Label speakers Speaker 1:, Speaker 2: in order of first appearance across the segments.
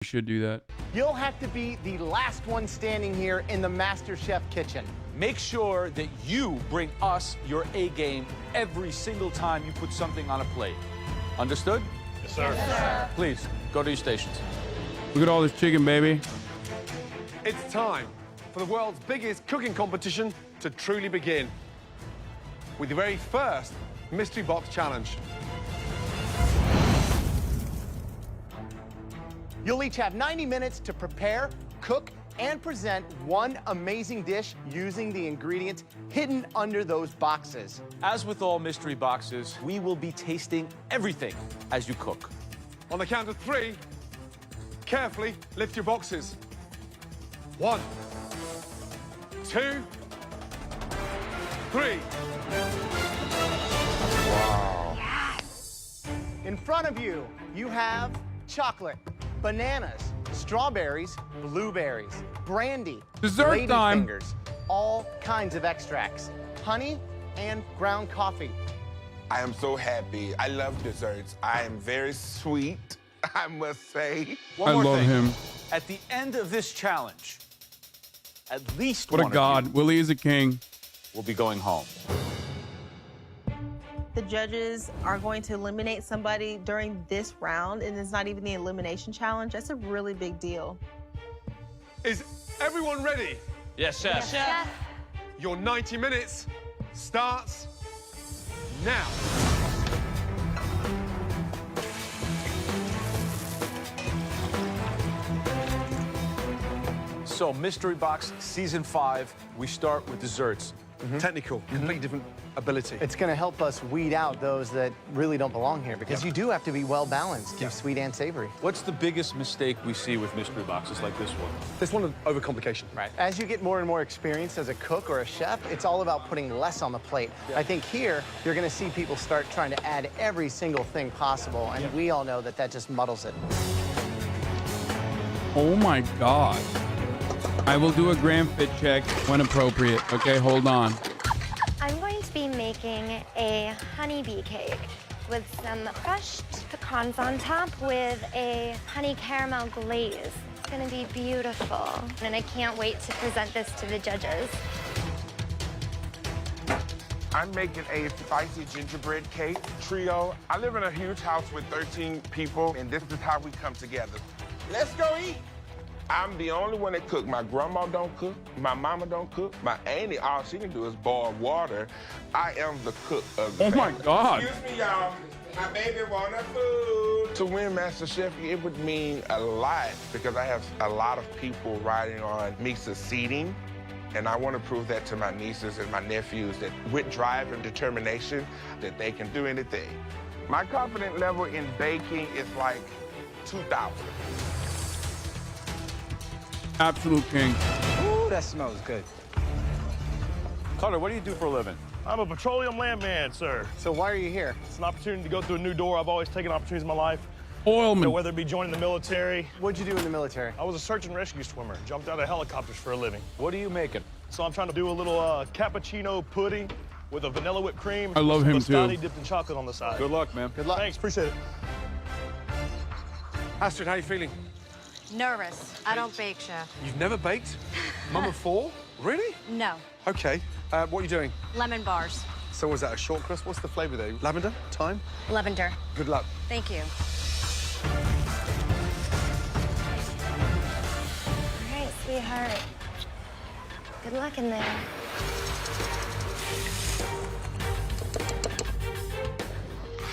Speaker 1: You should do that.
Speaker 2: You'll have to be the last one standing here in the MasterChef kitchen.
Speaker 3: Make sure that you bring us your A game every single time you put something on a plate. Understood?
Speaker 4: Yes, sir. Yes, sir.
Speaker 3: Please, go to your stations.
Speaker 1: Look at all this chicken, baby.
Speaker 4: It's time for the world's biggest cooking competition to truly begin with the very first Mystery Box Challenge.
Speaker 2: You'll each have 90 minutes to prepare, cook, and present one amazing dish using the ingredients hidden under those boxes.
Speaker 3: As with all mystery boxes, we will be tasting everything as you cook.
Speaker 4: On the count of 3, carefully lift your boxes. 1, 2, 3.
Speaker 2: In front of you, you have chocolate, bananas, strawberries, blueberries, brandy,
Speaker 1: Dessert time.
Speaker 2: ladyfingers, all kinds of extracts, honey, and ground coffee.
Speaker 5: I am so happy. I love desserts. I am very sweet, I must say.
Speaker 3: One
Speaker 1: I
Speaker 3: more
Speaker 1: love
Speaker 3: thing.
Speaker 1: him.
Speaker 3: At the end of this challenge, at least
Speaker 1: What a
Speaker 3: one
Speaker 1: god.
Speaker 3: of you
Speaker 1: Willie is a king.
Speaker 3: will be going home.
Speaker 6: The judges are going to eliminate somebody during this round, and it's not even the elimination challenge. That's a really big deal.
Speaker 4: Is everyone ready?
Speaker 3: Yes, chef.
Speaker 4: Your 90 minutes starts now.
Speaker 3: So, Mystery Box Season 5, we start with desserts.
Speaker 4: Technical, completely different ability.
Speaker 2: It's going to help us weed out those that really don't belong here because you do have to be well balanced, sweet and savory.
Speaker 3: What's the biggest mistake we see with mystery boxes like this one?
Speaker 4: There's one of overcomplication.
Speaker 2: Right. As you get more and more experience as a cook or a chef, it's all about putting less on the plate. I think here, you're going to see people start trying to add every single thing possible, and we all know that that just muddles it.
Speaker 1: Oh my god. I will do a gram fit check when appropriate. Okay, hold on.
Speaker 7: I'm going to be making a honeybee cake with some crushed pecans on top with a honey caramel glaze. It's gonna be beautiful. And I can't wait to present this to the judges.
Speaker 5: I'm making a spicy gingerbread cake trio. I live in a huge house with 13 people, and this is how we come together. Let's go eat. I'm the only one that cook. My grandma don't cook. My mama don't cook. My auntie, all she can do is boil water. I am the cook of the
Speaker 1: Oh my
Speaker 5: family.
Speaker 1: god.
Speaker 5: Excuse me, y'all. My baby want a food. To win MasterChef, it would mean a lot because I have a lot of people riding on me succeeding. And I want to prove that to my nieces and my nephews that with drive and determination, that they can do anything. My confidence level in baking is like 2,000.
Speaker 1: Absolute king.
Speaker 2: Ooh, that smells good.
Speaker 3: Carter, what do you do for a living?
Speaker 8: I'm a petroleum landman, sir.
Speaker 2: So why are you here?
Speaker 8: It's an opportunity to go through a new door. I've always taken opportunities in my life, you know,
Speaker 1: Oilman.
Speaker 8: whether it be joining the military.
Speaker 2: What'd you do in the military?
Speaker 8: I was a search and rescue swimmer, jumped out of helicopters for a living.
Speaker 3: What are you making?
Speaker 8: So I'm trying to do a little cappuccino pudding with a vanilla whipped cream.
Speaker 1: I love
Speaker 8: some
Speaker 1: him, too.
Speaker 8: biscotti dipped in chocolate on the side.
Speaker 3: Good luck, man.
Speaker 2: Good luck.
Speaker 8: Thanks, appreciate it.
Speaker 4: Astrid, how you feeling?
Speaker 9: Nervous. I don't bake, Chef.
Speaker 4: You've never baked? Mum of 4? Really?
Speaker 9: No.
Speaker 4: Okay. What are you doing?
Speaker 9: Lemon bars.
Speaker 4: So was that a short crust? What's the flavor there? Lavender? Thyme?
Speaker 9: Lavender.
Speaker 4: Good luck.
Speaker 9: Thank you.
Speaker 7: All right, sweetheart. Good luck in there.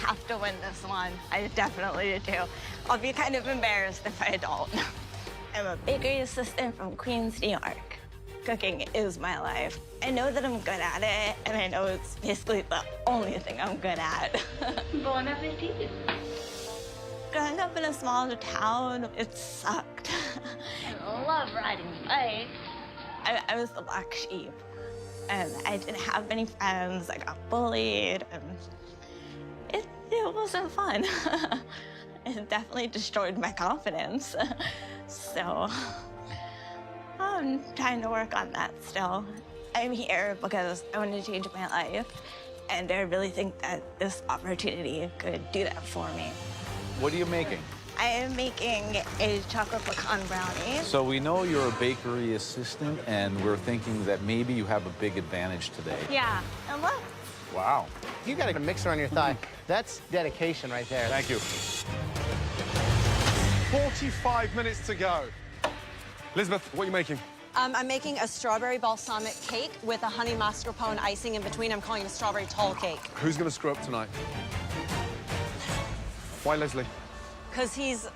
Speaker 9: Have to win this one. I definitely do. I'll be kind of embarrassed if I don't. I'm a bakery assistant from Queens, New York. Cooking is my life. I know that I'm good at it, and I know it's basically the only thing I'm good at.
Speaker 7: Bon appetit.
Speaker 9: Growing up in a small town, it sucked.
Speaker 7: I love riding bikes.
Speaker 9: I was the black sheep, and I didn't have many friends. I got bullied, and it wasn't fun. It definitely destroyed my confidence. So I'm trying to work on that still. I'm here because I want to change my life, and I really think that this opportunity could do that for me.
Speaker 3: What are you making?
Speaker 9: I am making a chocolate pecan brownie.
Speaker 3: So we know you're a bakery assistant, and we're thinking that maybe you have a big advantage today.
Speaker 9: Yeah, and look.
Speaker 3: Wow.
Speaker 2: You got a mixer on your thigh. That's dedication right there.
Speaker 3: Thank you.
Speaker 4: 45 minutes to go. Elizabeth, what are you making?
Speaker 10: I'm making a strawberry balsamic cake with a honey mascarpone icing in between. I'm calling it a strawberry tall cake.
Speaker 4: Who's going to screw up tonight? Why Leslie?
Speaker 10: Because he's,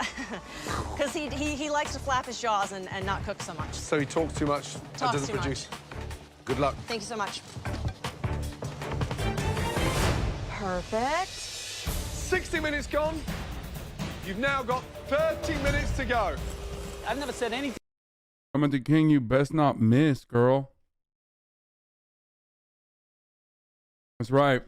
Speaker 10: because he likes to flap his jaws and not cook so much.
Speaker 4: So he talks too much and
Speaker 10: Talks
Speaker 4: doesn't
Speaker 10: too
Speaker 4: produce.
Speaker 10: much.
Speaker 4: Good luck.
Speaker 10: Thank you so much. Perfect.
Speaker 4: 60 minutes gone. You've now got 30 minutes to go.
Speaker 3: I've never said anything.
Speaker 1: I'm at the king. You best not miss, girl. That's right.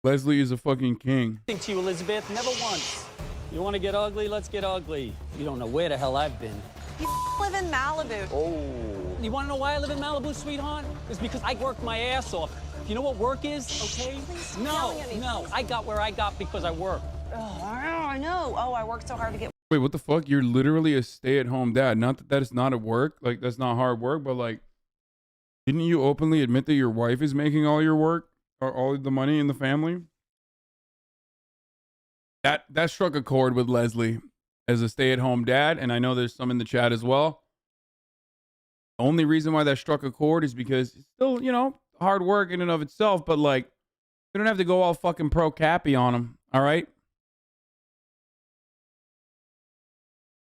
Speaker 1: Leslie is a fucking king.
Speaker 11: To you, Elizabeth, never once. You want to get ugly? Let's get ugly. You don't know where the hell I've been.
Speaker 10: You live in Malibu.
Speaker 11: Oh. You want to know why I live in Malibu, sweetheart? It's because I worked my ass off. You know what work is, okay?
Speaker 10: Please
Speaker 11: No,
Speaker 10: tell me.
Speaker 11: no. I got where I got because I worked.
Speaker 10: Oh, I know. Oh, I worked so hard to get.
Speaker 1: Wait, what the fuck? You're literally a stay-at-home dad. Not that that is not at work. Like, that's not hard work, but like, didn't you openly admit that your wife is making all your work or all the money in the family? That struck a chord with Leslie as a stay-at-home dad, and I know there's some in the chat as well. The only reason why that struck a chord is because it's still, you know, hard work in and of itself, but like, we don't have to go all fucking pro-cappy on them, all right?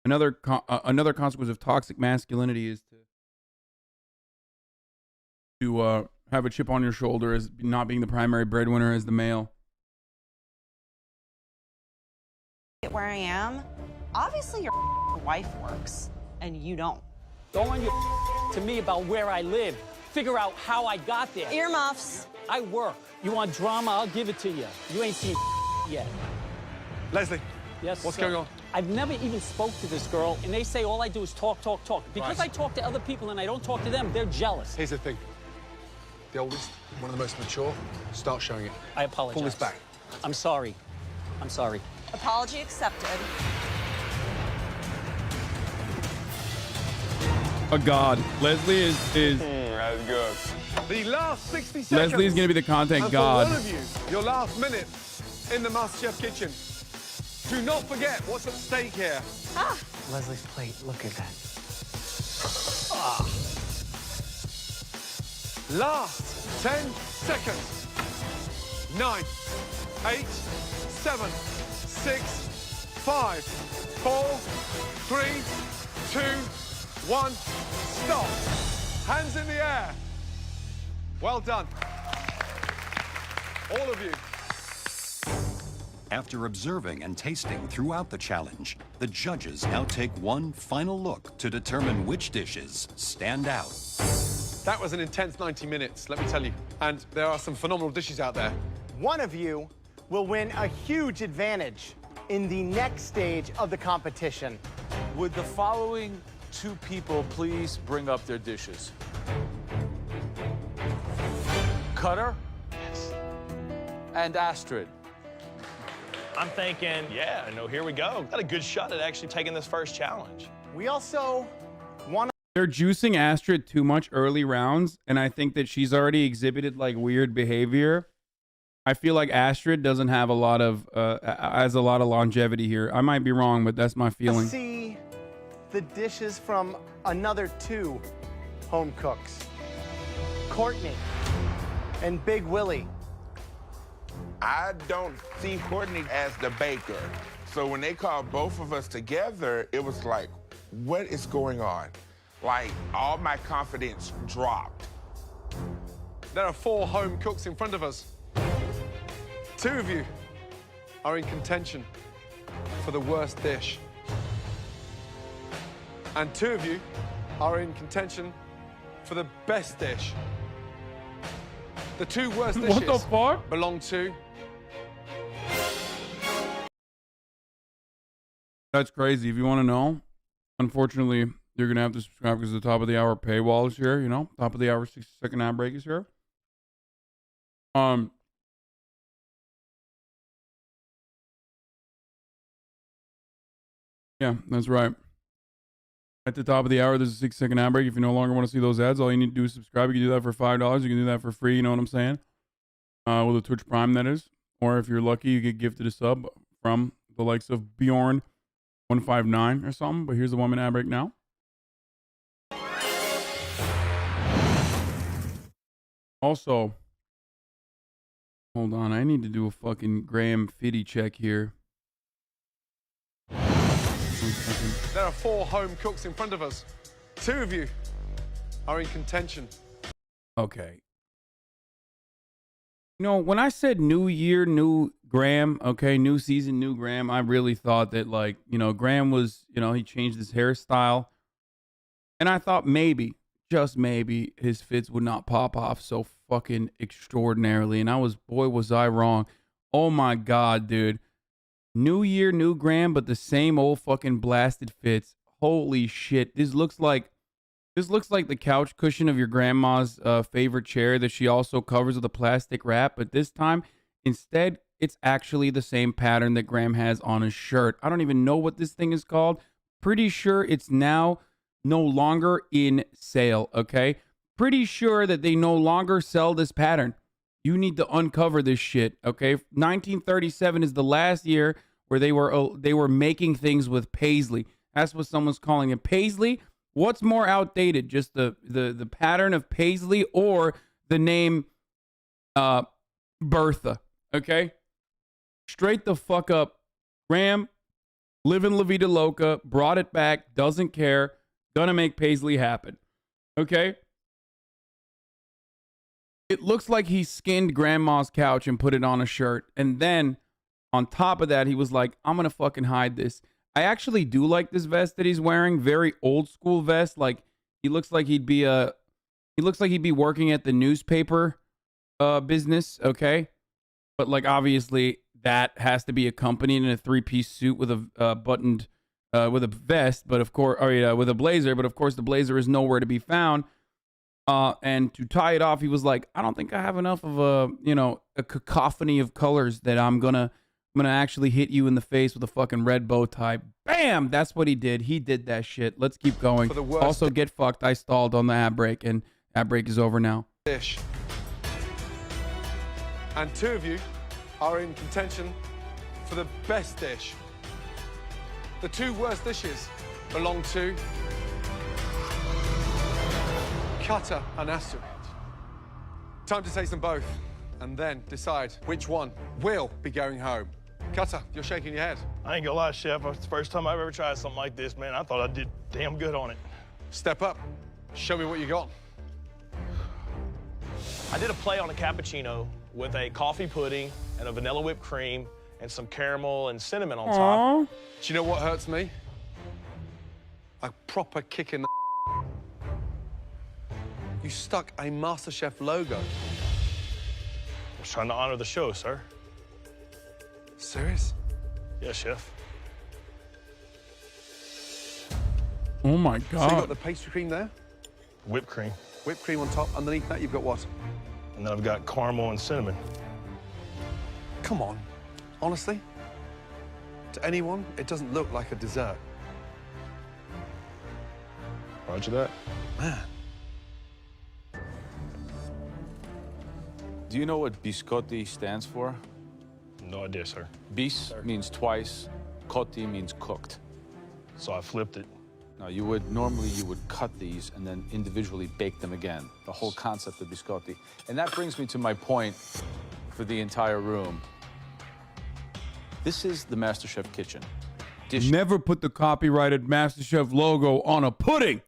Speaker 1: Another consequence of toxic masculinity is to have a chip on your shoulder as not being the primary breadwinner as the male.
Speaker 10: Where I am, obviously your wife works, and you don't.
Speaker 11: Don't want you to me about where I live. Figure out how I got there.
Speaker 10: Earmuffs.
Speaker 11: I work. You want drama? I'll give it to you. You ain't seen yet.
Speaker 4: Leslie,
Speaker 11: Yes,
Speaker 4: what's
Speaker 11: sir.
Speaker 4: going on?
Speaker 11: I've never even spoke to this girl, and they say all I do is talk, talk, talk. Because
Speaker 4: Right.
Speaker 11: I talk to other people and I don't talk to them, they're jealous.
Speaker 4: Here's the thing. The oldest, one of the most mature, start showing it.
Speaker 11: I apologize.
Speaker 4: Pull this back.
Speaker 11: I'm sorry. I'm sorry.
Speaker 10: Apology accepted.
Speaker 1: A god. Leslie is
Speaker 4: That's good. The last 60 seconds.
Speaker 1: Leslie's gonna be the content
Speaker 4: and
Speaker 1: god.
Speaker 4: For one of you, your last minute in the MasterChef kitchen. Do not forget what's at stake here.
Speaker 2: Leslie's plate, look at that.
Speaker 4: Last 10 seconds. 9, 8, 7, 6, 5, 4, 3, 2, 1. Stop. Hands in the air. Well done. All of you.
Speaker 12: After observing and tasting throughout the challenge, the judges now take one final look to determine which dishes stand out.
Speaker 4: That was an intense 90 minutes, let me tell you. And there are some phenomenal dishes out there.
Speaker 2: One of you will win a huge advantage in the next stage of the competition.
Speaker 3: Would the following two people please bring up their dishes? Cutter? Yes. And Astrid.
Speaker 8: I'm thinking, yeah, no, here we go. Got a good shot at actually taking this first challenge.
Speaker 2: We also want
Speaker 1: They're juicing Astrid too much early rounds, and I think that she's already exhibited like weird behavior. I feel like Astrid doesn't have a lot of has a lot of longevity here. I might be wrong, but that's my
Speaker 2: to
Speaker 1: feeling.
Speaker 2: see the dishes from another two home cooks, Courtney and Big Willie.
Speaker 5: I don't see Courtney as the baker. So when they called both of us together, it was like, what is going on? Like, all my confidence dropped.
Speaker 4: There are 4 home cooks in front of us. 2 of you are in contention for the worst dish. And 2 of you are in contention for the best dish. The 2 worst dishes
Speaker 1: What the fuck?
Speaker 4: belong to...
Speaker 1: That's crazy. If you want to know, unfortunately, you're gonna have to subscribe because the top of the hour paywall is here. You know, top of the hour 60-second ad break is here. Yeah, that's right. At the top of the hour, there's a 6-second ad break. If you no longer want to see those ads, all you need to do is subscribe. You can do that for $5. You can do that for free. You know what I'm saying? With a Twitch Prime, that is. Or if you're lucky, you get gifted a sub from the likes of Bjorn159 or something. But here's the 1-minute ad break now. Also, hold on. I need to do a fucking Graham Fitty check here.
Speaker 4: There are 4 home cooks in front of us. 2 of you are in contention.
Speaker 1: Okay. You know, when I said new year, new Graham, okay, new season, new Graham, I really thought that, like, you know, Graham was, you know, he changed his hairstyle. And I thought maybe, just maybe, his fits would not pop off so fucking extraordinarily. And boy, was I wrong. Oh my God, dude. New year, new Graham, but the same old fucking blasted fits. Holy shit. This looks like the couch cushion of your grandma's favorite chair that she also covers with a plastic wrap. But this time, instead, it's actually the same pattern that Graham has on his shirt. I don't even know what this thing is called. Pretty sure it's now no longer in sale, okay? Pretty sure that they no longer sell this pattern. You need to uncover this shit, okay? 1937 is the last year where they were making things with paisley. That's what someone's calling it. Paisley? What's more outdated? Just the pattern of paisley or the name Bertha, okay? Straight the fuck up. Graham, living La Vida Loca, brought it back, doesn't care, gonna make paisley happen, okay? It looks like he skinned grandma's couch and put it on a shirt. And then on top of that, he was like, I'm going to fucking hide this. I actually do like this vest that he's wearing. Very old school vest. Like he looks like he'd be working at the newspaper business. Okay. But like, obviously that has to be accompanied in a 3-piece suit with a buttoned, with a vest, but of course, with a blazer, but of course the blazer is nowhere to be found. And to tie it off, he was like, I don't think I have enough of a cacophony of colors that I'm gonna actually hit you in the face with a fucking red bow tie. Bam! That's what he did. He did that shit. Let's keep going. Also, get fucked. I stalled on the ad break, and ad break is over now.
Speaker 4: Dish. And 2 of you are in contention for the best dish. The 2 worst dishes belong to Cutter and Astrid. Time to taste them both and then decide which one will be going home. Cutter, you're shaking your head.
Speaker 8: I ain't gonna lie, Chef. It's the first time I've ever tried something like this, man. I thought I did damn good on it.
Speaker 4: Step up. Show me what you got.
Speaker 8: I did a play on a cappuccino with a coffee pudding and a vanilla whipped cream and some caramel and cinnamon on top.
Speaker 4: Do you know what hurts me? A proper kick in the You stuck a MasterChef logo.
Speaker 8: I was trying to honor the show, sir.
Speaker 4: Serious?
Speaker 8: Yes, Chef.
Speaker 1: Oh my God.
Speaker 4: So you got the pastry cream there?
Speaker 8: Whipped cream.
Speaker 4: Whipped cream on top. Underneath that, you've got what?
Speaker 8: And then I've got caramel and cinnamon.
Speaker 4: Come on. Honestly? To anyone, it doesn't look like a dessert.
Speaker 8: Roger that.
Speaker 4: Man.
Speaker 3: Do you know what biscotti stands for?
Speaker 8: No idea, sir.
Speaker 3: Bis means twice, cotti means cooked.
Speaker 8: So I flipped it.
Speaker 3: Now, you would cut these and then individually bake them again. The whole concept of biscotti. And that brings me to my point for the entire room. This is the MasterChef kitchen.
Speaker 1: Never put the copyrighted MasterChef logo on a pudding.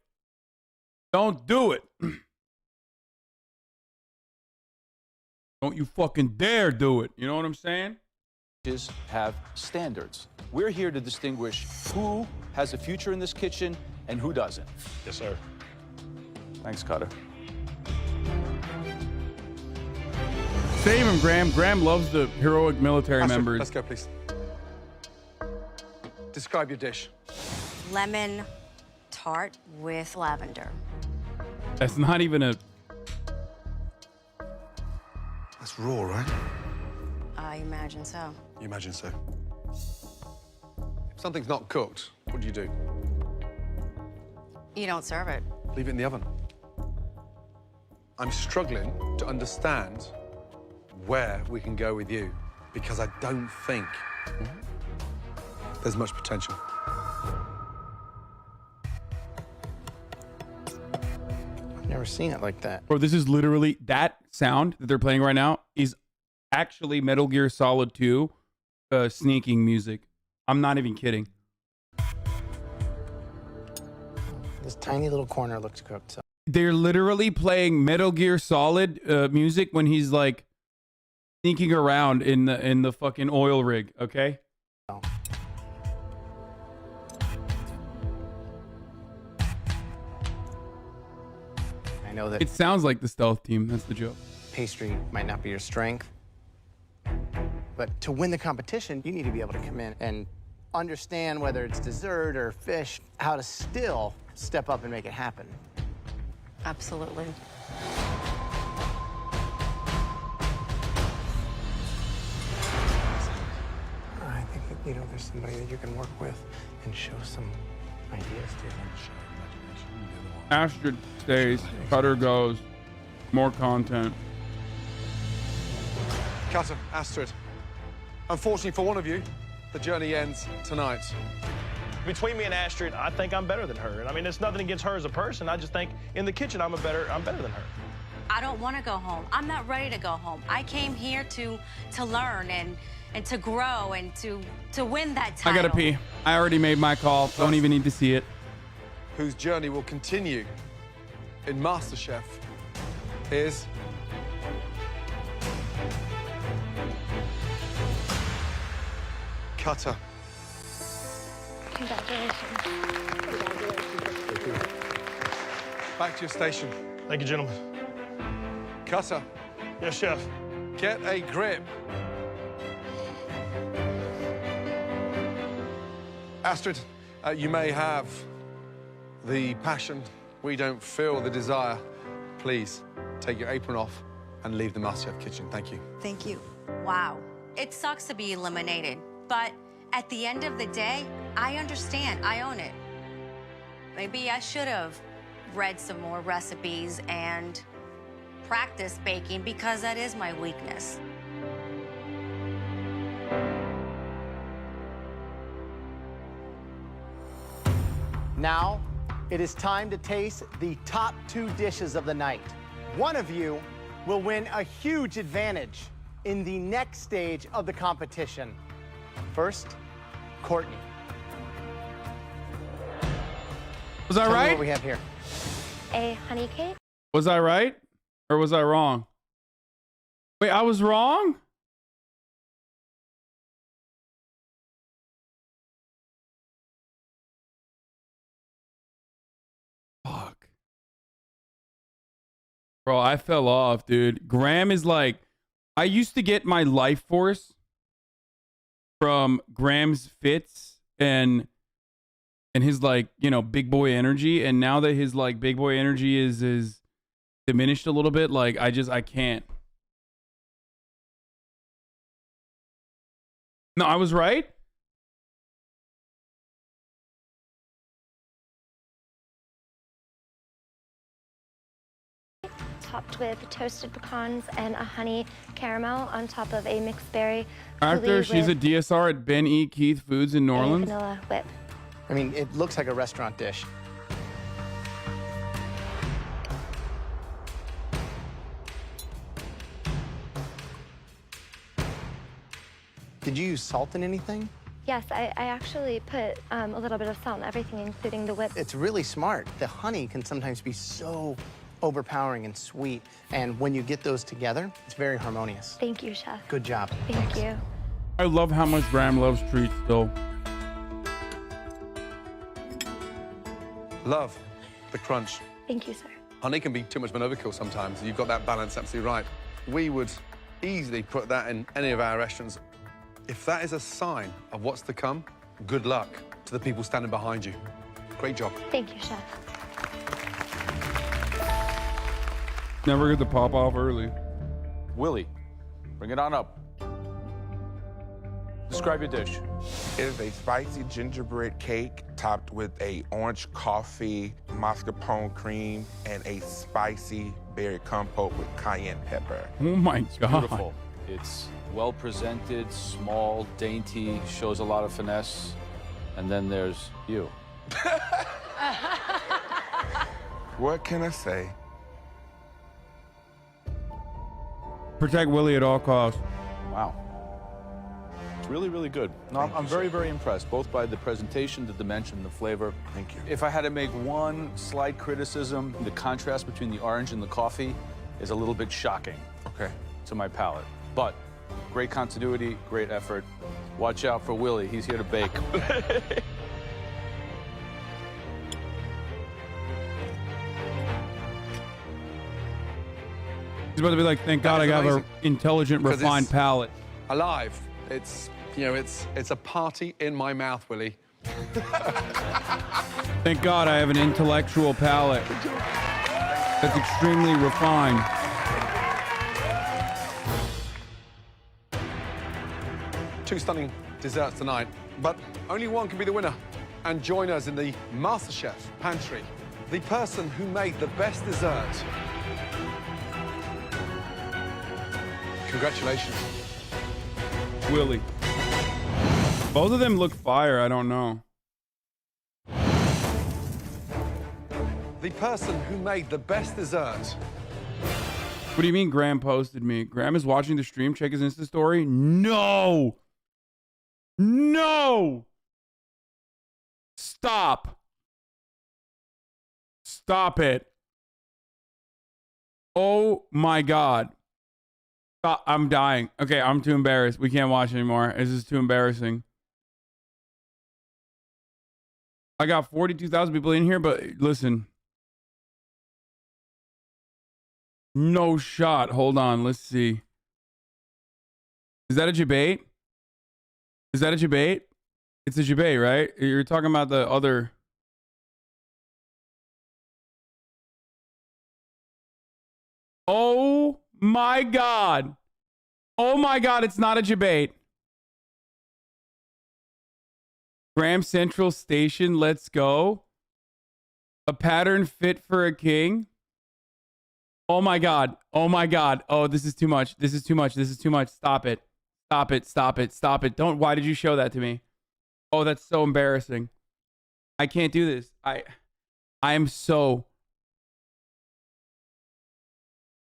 Speaker 1: Don't do it. Don't you fucking dare do it. You know what I'm saying?
Speaker 3: Have standards. We're here to distinguish who has a future in this kitchen and who doesn't.
Speaker 8: Yes, sir.
Speaker 3: Thanks, Cutter.
Speaker 1: Save him, Graham. Graham loves the heroic military
Speaker 4: Astrid,
Speaker 1: members.
Speaker 4: let's go, please. Describe your dish.
Speaker 13: Lemon tart with lavender.
Speaker 1: That's not even a...
Speaker 4: That's raw, right?
Speaker 13: I imagine so.
Speaker 4: You imagine so. If something's not cooked, what do you do?
Speaker 13: You don't serve it.
Speaker 4: Leave it in the oven. I'm struggling to understand where we can go with you because I don't think there's much potential.
Speaker 2: I've never seen it like that.
Speaker 1: Bro, this is literally, that sound that they're playing right now is actually Metal Gear Solid 2 sneaking music. I'm not even kidding.
Speaker 2: This tiny little corner looks cooked. So.
Speaker 1: They're literally playing Metal Gear Solid music when he's like sneaking around in the fucking oil rig, okay?
Speaker 2: Oh. I know that
Speaker 1: It sounds like the stealth team. That's the joke.
Speaker 2: pastry might not be your strength, but to win the competition, you need to be able to come in and understand whether it's dessert or fish, how to still step up and make it happen.
Speaker 13: Absolutely.
Speaker 2: I think that, you know, there's somebody that you can work with and show some ideas to.
Speaker 1: Astrid stays, Cutter goes, more content.
Speaker 4: Cutter, Astrid. Unfortunately for one of you, the journey ends tonight.
Speaker 8: Between me and Astrid, I think I'm better than her. And I mean, it's nothing against her as a person. I just think in the kitchen, I'm better than her.
Speaker 13: I don't want to go home. I'm not ready to go home. I came here to learn and to grow and to win that title.
Speaker 1: I gotta pee. I already made my call. Don't even need to see it.
Speaker 4: Whose journey will continue in MasterChef is Cutter.
Speaker 7: Congratulations.
Speaker 4: Back to your station.
Speaker 8: Thank you, gentlemen.
Speaker 4: Cutter,
Speaker 8: Yes, chef.
Speaker 4: get a grip. Astrid, you may have the passion. We don't feel the desire. Please take your apron off and leave the MasterChef kitchen. Thank you.
Speaker 10: Thank you.
Speaker 13: Wow. It sucks to be eliminated, but at the end of the day, I understand. I own it. Maybe I should have read some more recipes and practiced baking because that is my weakness.
Speaker 2: Now, it is time to taste the top 2 dishes of the night. One of you will win a huge advantage in the next stage of the competition. First, Courtney.
Speaker 1: Was I
Speaker 2: Tell me
Speaker 1: right?
Speaker 2: what we have here.
Speaker 7: A honey cake.
Speaker 1: Was I right? Or was I wrong? Wait, I was wrong? Fuck. Bro, I fell off, dude. Graham is like, I used to get my life force from Graham's fits and his, like, you know, big boy energy, and now that his, like, big boy energy is diminished a little bit, like, I can't. No, I was right.
Speaker 7: Topped with toasted pecans and a honey caramel on top of a mixed berry
Speaker 1: After
Speaker 7: coulis
Speaker 1: she's a
Speaker 7: with
Speaker 1: DSR at Ben E. Keith Foods in New
Speaker 7: a
Speaker 1: Orleans.
Speaker 7: vanilla whip.
Speaker 2: I mean, it looks like a restaurant dish. Did you use salt in anything?
Speaker 7: Yes, I actually put a little bit of salt in everything, including the whip.
Speaker 2: It's really smart. The honey can sometimes be so overpowering and sweet, and when you get those together, it's very harmonious.
Speaker 7: Thank you, chef.
Speaker 2: Good job.
Speaker 7: Thank you.
Speaker 1: I love how much Graham loves treats, though.
Speaker 4: Love the crunch.
Speaker 7: Thank you, sir.
Speaker 4: Honey can be too much of an overkill sometimes. You've got that balance absolutely right. We would easily put that in any of our restaurants. If that is a sign of what's to come, good luck to the people standing behind you. Great job.
Speaker 7: Thank you, chef.
Speaker 1: Never get the pop off early.
Speaker 3: Willie, bring it on up. Describe your dish.
Speaker 5: It is a spicy gingerbread cake topped with a orange coffee, mascarpone cream, and a spicy berry compote with cayenne pepper.
Speaker 1: Oh my God.
Speaker 3: Beautiful. It's well presented, small, dainty, shows a lot of finesse. And then there's you.
Speaker 5: What can I say?
Speaker 1: Protect Willie at all costs.
Speaker 3: Wow. It's really, really good. No, I'm very, very impressed, both by the presentation, the dimension, the flavor.
Speaker 5: Thank you.
Speaker 3: If I had to make one slight criticism, the contrast between the orange and the coffee is a little bit shocking.
Speaker 5: Okay.
Speaker 3: To my palate. But great continuity, great effort. Watch out for Willie. He's here to bake.
Speaker 1: He's about to be like, thank God I have an intelligent,
Speaker 4: Because
Speaker 1: refined
Speaker 4: it's
Speaker 1: palate.
Speaker 4: Alive. It's, you know, it's a party in my mouth, Willie.
Speaker 1: Thank God I have an intellectual palate that's extremely refined.
Speaker 4: Two stunning desserts tonight, but only one can be the winner. And join us in the MasterChef pantry. The person who made the best dessert. Congratulations.
Speaker 1: Willie. Both of them look fire. I don't know.
Speaker 4: The person who made the best dessert.
Speaker 1: What do you mean Graham posted me? Graham is watching the stream. Check his Insta story. No. No. Stop. Stop it. Oh my God. Stop. I'm dying. Okay, I'm too embarrassed. We can't watch anymore. This is too embarrassing. I got 42,000 people in here, but listen. No shot. Hold on. Let's see. Is that a debate? Is that a debate? It's a debate, right? You're talking about the other. Oh my God. Oh my God. It's not a debate. Graham Central Station. Let's go. A pattern fit for a king. Oh my God. Oh my God. Oh, this is too much. This is too much. This is too much. Stop it. Stop it. Stop it. Stop it. Don't. Why did you show that to me? Oh, that's so embarrassing. I can't do this. I am so.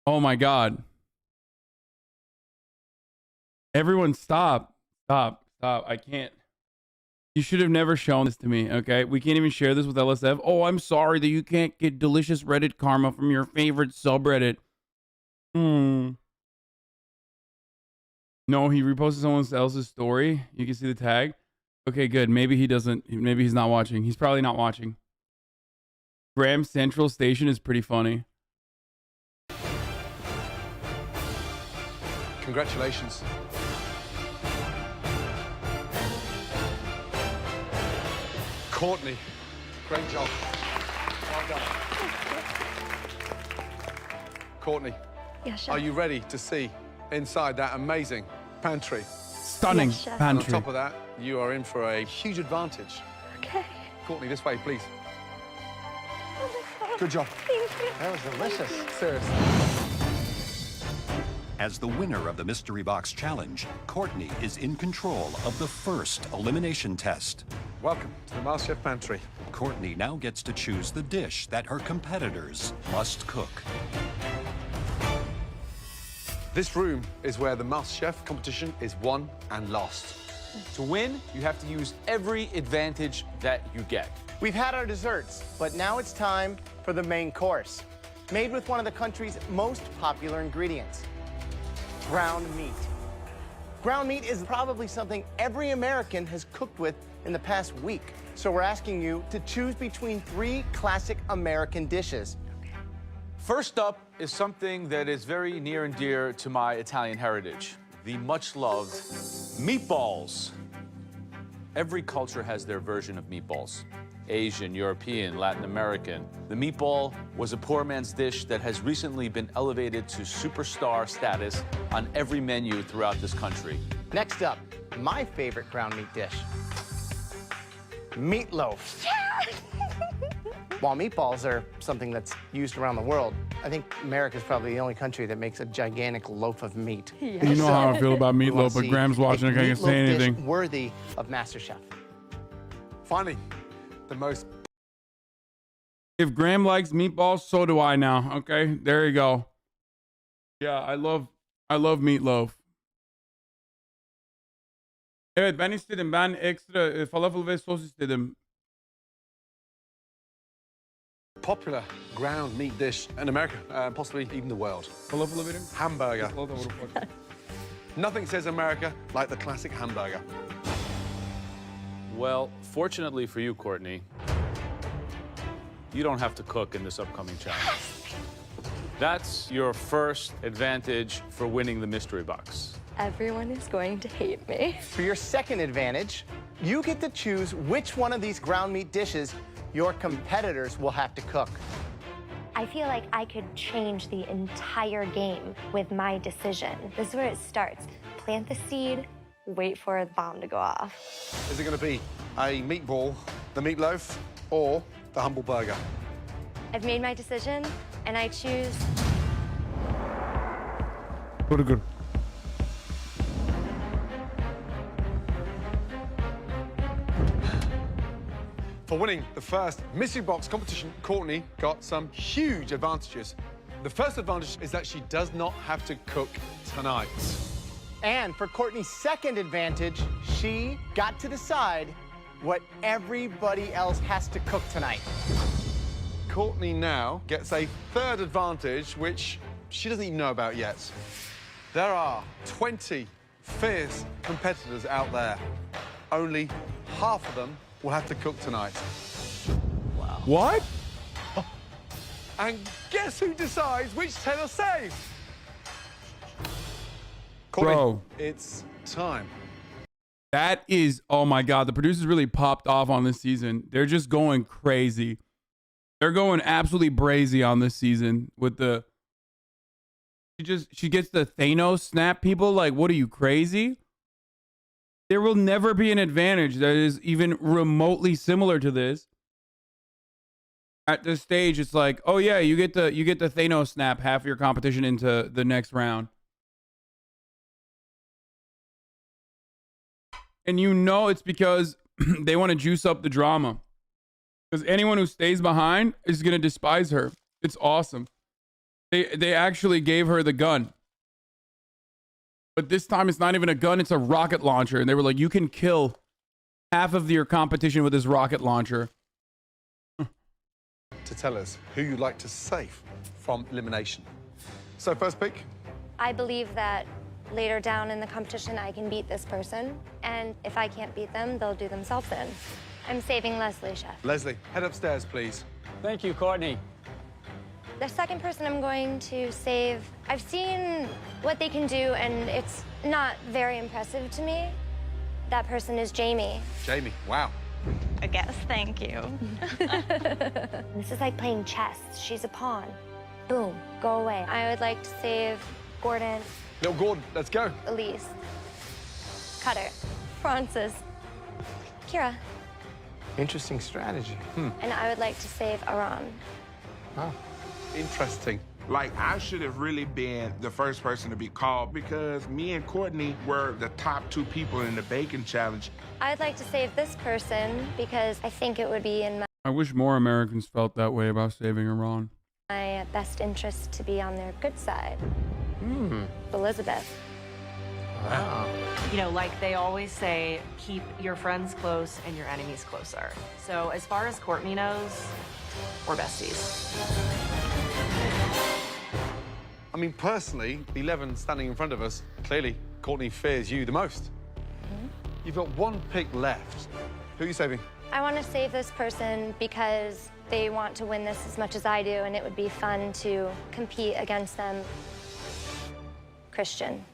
Speaker 1: Oh my God. Everyone stop. Stop. Stop. I can't. You should have never shown this to me, okay? We can't even share this with LSF. Oh, I'm sorry that you can't get delicious Reddit karma from your favorite subreddit. No, he reposted someone else's story. You can see the tag. Okay, good. Maybe he doesn't. Maybe he's not watching. He's probably not watching. Graham Central Station is pretty funny.
Speaker 4: Congratulations. Courtney, great job. Well done. Courtney,
Speaker 7: Yes, chef.
Speaker 4: are you ready to see inside that amazing pantry?
Speaker 1: Stunning
Speaker 7: Yes, chef.
Speaker 1: pantry.
Speaker 4: And on top of that, you are in for a huge advantage.
Speaker 7: Okay.
Speaker 4: Courtney, this way, please.
Speaker 7: Oh my God.
Speaker 4: Good job.
Speaker 7: Thank you.
Speaker 2: That was delicious.
Speaker 4: Seriously.
Speaker 12: As the winner of the Mystery Box Challenge, Courtney is in control of the first elimination test.
Speaker 4: Welcome to the MasterChef pantry.
Speaker 12: Courtney now gets to choose the dish that her competitors must cook.
Speaker 4: This room is where the MasterChef competition is won and lost.
Speaker 3: To win, you have to use every advantage that you get.
Speaker 2: We've had our desserts, but now it's time for the main course. Made with one of the country's most popular ingredients, ground meat. Ground meat is probably something every American has cooked with in the past week. So we're asking you to choose between 3 classic American dishes.
Speaker 3: First up is something that is very near and dear to my Italian heritage, the much-loved meatballs. Every culture has their version of meatballs. Asian, European, Latin American. The meatball was a poor man's dish that has recently been elevated to superstar status on every menu throughout this country.
Speaker 2: Next up, my favorite ground meat dish, meatloaf. While meatballs are something that's used around the world, I think America's probably the only country that makes a gigantic loaf of meat.
Speaker 1: You know how I feel about
Speaker 2: We wanna
Speaker 1: meatloaf, but
Speaker 2: see
Speaker 1: Graham's watching. I
Speaker 2: a
Speaker 1: can't say
Speaker 2: meatloaf dish
Speaker 1: anything.
Speaker 2: worthy of MasterChef.
Speaker 4: Finally, the most.
Speaker 1: If Graham likes meatballs, so do I now. Okay, there you go. Yeah, I love meatloaf. Evet, ben istedim. Ben ekstra falafel ve sos istedim.
Speaker 4: Popular ground meat dish in America, possibly even the world.
Speaker 1: Falafel verim.
Speaker 4: Hamburger. Nothing says America like the classic hamburger.
Speaker 3: Well, fortunately for you, Courtney, you don't have to cook in this upcoming challenge. That's your first advantage for winning the mystery box.
Speaker 7: Everyone is going to hate me.
Speaker 2: For your second advantage, you get to choose which one of these ground meat dishes your competitors will have to cook.
Speaker 7: I feel like I could change the entire game with my decision. This is where it starts. Plant the seed, wait for the bomb to go off.
Speaker 4: Is it going to be a meatball, the meatloaf, or the humble burger?
Speaker 7: I've made my decision, and I choose...
Speaker 1: Pretty good.
Speaker 4: For winning the first mystery box competition, Courtney got some huge advantages. The first advantage is that she does not have to cook tonight.
Speaker 2: And for Courtney's second advantage, she got to decide what everybody else has to cook tonight.
Speaker 4: Courtney now gets a third advantage, which she doesn't even know about yet. There are 20 fierce competitors out there. Only half of them will have to cook tonight.
Speaker 2: Wow.
Speaker 1: What?
Speaker 4: And guess who decides which 10 are safe? Courtney,
Speaker 1: Bro.
Speaker 4: it's time.
Speaker 1: That is, oh my God, the producers really popped off on this season. They're just going crazy. They're going absolutely brazy on this season with the, she gets the Thanos snap people. Like, what are you, crazy? There will never be an advantage that is even remotely similar to this. At this stage, it's like, oh yeah, you get the Thanos snap half of your competition into the next round. And you know it's because they want to juice up the drama. Because anyone who stays behind is going to despise her. It's awesome. They actually gave her the gun. But this time it's not even a gun, it's a rocket launcher. And they were like, you can kill half of your competition with this rocket launcher.
Speaker 4: To tell us who you'd like to save from elimination. So first pick.
Speaker 7: I believe that later down in the competition, I can beat this person. And if I can't beat them, they'll do themselves in. I'm saving Leslie, Chef.
Speaker 4: Leslie, head upstairs, please.
Speaker 11: Thank you, Courtney.
Speaker 7: The second person I'm going to save, I've seen what they can do, and it's not very impressive to me. That person is Jamie.
Speaker 4: Jamie, wow.
Speaker 9: I guess, thank you.
Speaker 7: This is like playing chess. She's a pawn. Boom, go away. I would like to save Gordon,
Speaker 4: Little Gordon, let's go.
Speaker 7: Elise, Cutter, Francis, Kira,
Speaker 2: Interesting strategy.
Speaker 7: and I would like to save Aram.
Speaker 2: Wow.
Speaker 4: Interesting.
Speaker 5: Like, I should have really been the first person to be called because me and Courtney were the top two people in the bacon challenge.
Speaker 7: I'd like to save this person because I think it would be in
Speaker 1: I wish more Americans felt that way about saving Iran.
Speaker 7: my best interest to be on their good side. Elizabeth.
Speaker 2: Wow.
Speaker 14: You know, like they always say, keep your friends close and your enemies closer. So as far as Courtney knows, we're besties.
Speaker 4: I mean, personally, 11 standing in front of us, clearly Courtney fears you the most. You've got one pick left. Who are you saving?
Speaker 7: I want to save this person because they want to win this as much as I do, and it would be fun to compete against them. Christian.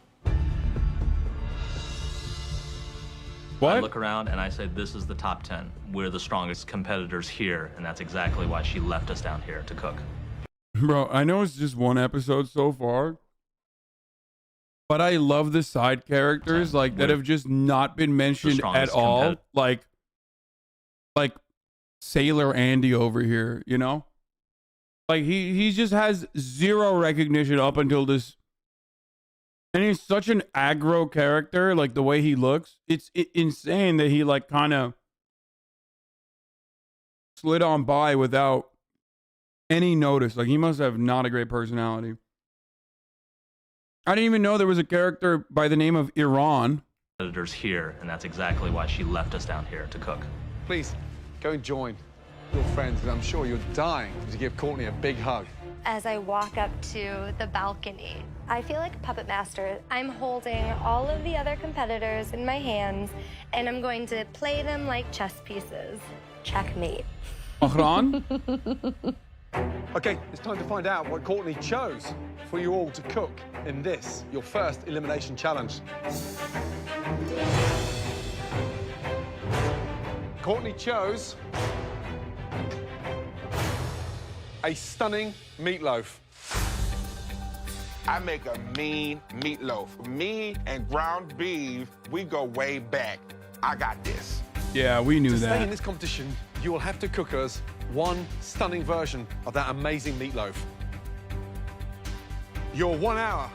Speaker 1: What?
Speaker 15: I look around and I say, this is the top 10. We're the strongest competitors here, and that's exactly why she left us down here to cook.
Speaker 1: Bro, I know it's just one episode so far, But I love the side characters like that have just not been mentioned at all. Like Sailor Andy over here, you know? Like he just has zero recognition up until this. And he's such an aggro character, like the way he looks. It's insane that he like kind of slid on by without any notice. Like he must have not a great personality. I didn't even know there was a character by the name of Iran.
Speaker 15: Competitors here, and that's exactly why she left us down here to cook.
Speaker 4: Please, go and join your friends, and I'm sure you're dying to give Courtney a big hug.
Speaker 7: As I walk up to the balcony, I feel like a puppet master. I'm holding all of the other competitors in my hands, and I'm going to play them like chess pieces. Checkmate.
Speaker 1: Ahran?
Speaker 4: Okay, it's time to find out what Courtney chose for you all to cook in this, your first elimination challenge. Courtney chose a stunning meatloaf.
Speaker 5: I make a mean meatloaf. Me and ground beef, we go way back. I got this.
Speaker 1: Yeah, we knew
Speaker 4: To
Speaker 1: that.
Speaker 4: stay in this competition, you will have to cook us one stunning version of that amazing meatloaf. Your 1 hour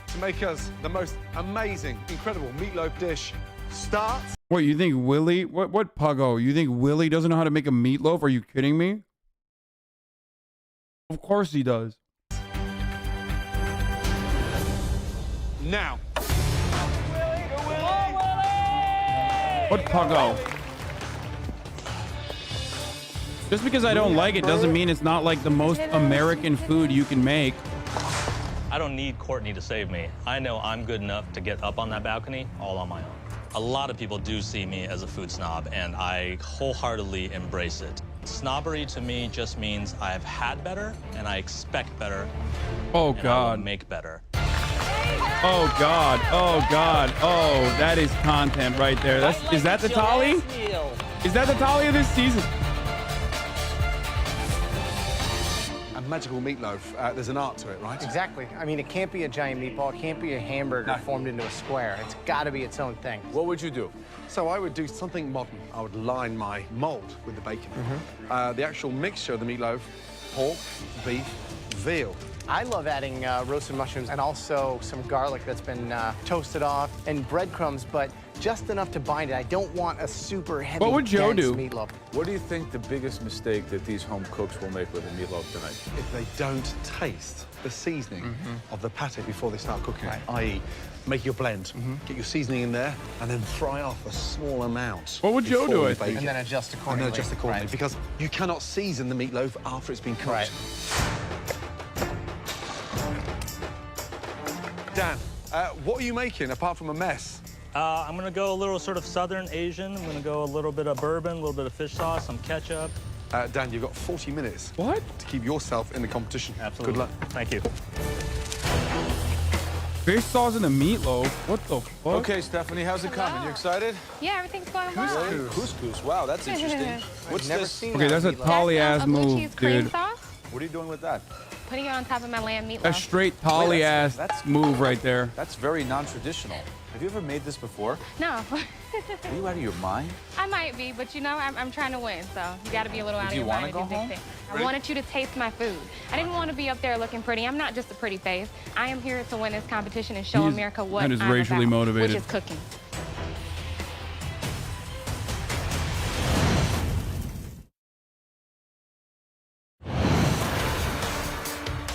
Speaker 4: to make us the most amazing, incredible meatloaf dish starts.
Speaker 1: What, you think Willie? What puggo? You think Willie doesn't know how to make a meatloaf? Are you kidding me? Of course he does.
Speaker 4: Now.
Speaker 1: What puggo? Just because I don't like it doesn't mean it's not like the most American food you can make.
Speaker 15: I don't need Courtney to save me. I know I'm good enough to get up on that balcony all on my own. A lot of people do see me as a food snob, and I wholeheartedly embrace it. Snobbery to me just means I've had better, and I expect better.
Speaker 1: Oh,
Speaker 15: and
Speaker 1: God.
Speaker 15: I will make better.
Speaker 1: Oh, God. Oh, God. Oh, that is content right there. Is that the tally? Is that the tally of this season?
Speaker 4: A magical meatloaf. There's an art to it, right?
Speaker 2: Exactly. I mean, it can't be a giant meatball. It can't be a hamburger formed into a square. It's got to be its own thing.
Speaker 4: What would you do? So I would do something modern. I would line my mold with the bacon. The actual mixture of the meatloaf, pork, beef, veal.
Speaker 2: I love adding roasted mushrooms and also some garlic that's been toasted off and breadcrumbs, but just enough to bind it. I don't want a super heavy,
Speaker 1: What would Joe
Speaker 2: dense
Speaker 1: do?
Speaker 2: meatloaf.
Speaker 3: What do you think the biggest mistake that these home cooks will make with a meatloaf tonight?
Speaker 4: If they don't taste the seasoning of the pate before they start cooking it, i.e. make your blend, get your seasoning in there, and then fry off a small amount.
Speaker 1: What would Joe do, I
Speaker 4: before you
Speaker 1: think?
Speaker 4: bake
Speaker 2: And then
Speaker 4: it.
Speaker 2: adjust
Speaker 4: And
Speaker 2: accordingly.
Speaker 4: then adjust accordingly,
Speaker 2: Right.
Speaker 4: because you cannot season the meatloaf after it's been cooked.
Speaker 2: Right.
Speaker 4: Dan, what are you making apart from a mess?
Speaker 15: I'm gonna go a little sort of Southern Asian. I'm gonna go a little bit of bourbon, a little bit of fish sauce, some ketchup.
Speaker 4: Dan, you've got 40 minutes.
Speaker 1: What?
Speaker 4: To keep yourself in the competition.
Speaker 15: Absolutely.
Speaker 4: Good luck.
Speaker 15: Thank you.
Speaker 1: Fish sauce in the meatloaf? What the fuck?
Speaker 3: Okay, Stephanie, how's it coming? You excited?
Speaker 16: Yeah, everything's going well.
Speaker 3: Couscous. Wow, that's interesting. What's
Speaker 2: Never
Speaker 3: this?
Speaker 2: seen
Speaker 1: Okay,
Speaker 2: that
Speaker 1: that's a
Speaker 2: meatloaf.
Speaker 1: tally-ass
Speaker 16: A blue cheese
Speaker 1: move,
Speaker 16: cream
Speaker 1: dude.
Speaker 16: sauce.
Speaker 3: What are you doing with that?
Speaker 16: Putting it on top of my lamb
Speaker 1: A
Speaker 16: meatloaf.
Speaker 1: straight tally-ass
Speaker 3: that's-
Speaker 1: move right there.
Speaker 3: That's very non-traditional. Have you ever made this before?
Speaker 16: No,
Speaker 3: Are you out of your mind?
Speaker 16: I might be, but you know, I'm trying to win, so you got to be a little out of
Speaker 3: you
Speaker 16: your
Speaker 3: wanna
Speaker 16: mind.
Speaker 3: go
Speaker 16: to do big
Speaker 3: home?
Speaker 16: things. I wanted you to taste my food. I didn't want to be up there looking pretty. I'm not just a pretty face. I am here to win this competition and show
Speaker 1: He's-
Speaker 16: America what
Speaker 1: that is
Speaker 16: I'm
Speaker 1: racially
Speaker 16: about,
Speaker 1: motivated.
Speaker 16: which is cooking.